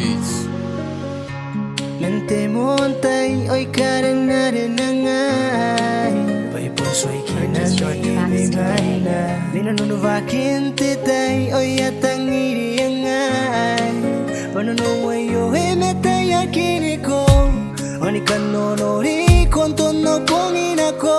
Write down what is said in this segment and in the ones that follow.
beats. Mente montay oy karenare nangai. Pai pusoy kinanti bigaina. Binanunu vakinte tay oy atangiri angai. Panunu wayo hemete yakiniko. Oni kanonori kontono ponginako.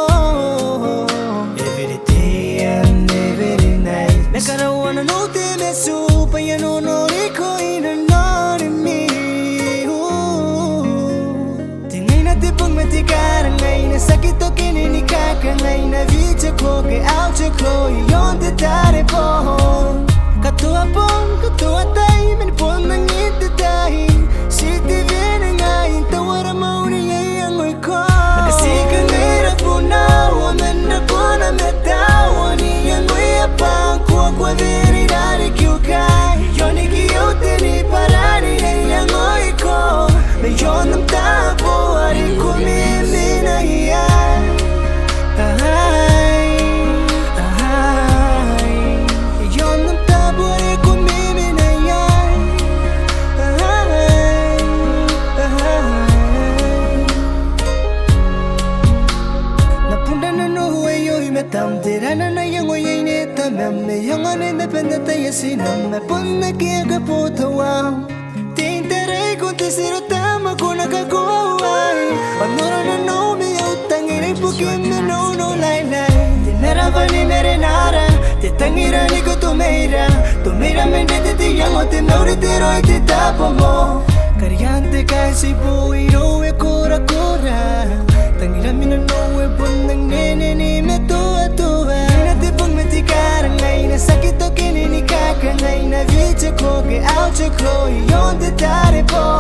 Every day and every night. Nekara wana no te mesu payano nori ko inanori mi. Tingay na tipong matikara ngay na sakit o kininikaka ngay na video ko kay audio ko iyon detare po. Katua pong katua tay manipon ng itaday. City vina ngay tawara mauni ngay angoy ko. Nakasika ngay Rabunau amenda ko na metawa ni angoy apang kuwa kwa viri dari kyukay. Yoni kiyote ni parani ay angoy ko. Mayon ng tapo ari ko mimi na iyan. Ahay, ahay. Yon ng tapo ari ko mimi na iyan. Ahay, ahay. Napunda na nuhuay yo'y metam tirana na yung uyay nita meme. Yung ano independente ya sinam me pon na kaya ka po tawang. Tintaray kung tisiro tama ko nakakuhay. Panura na no mi utang iray pukim na no lay lay. Tinarava ni merenara, te tangira ni ko tomaia. Tomaia mendete te yango te nauri te roi te tapo mo. Karyante kay si buiro e kura kura. Tangira mi na no e pon nene ni me tua tua. Na te pong matikara ngay na sakit o kininikaka ngay na video ko kay audio ko iyon detare po.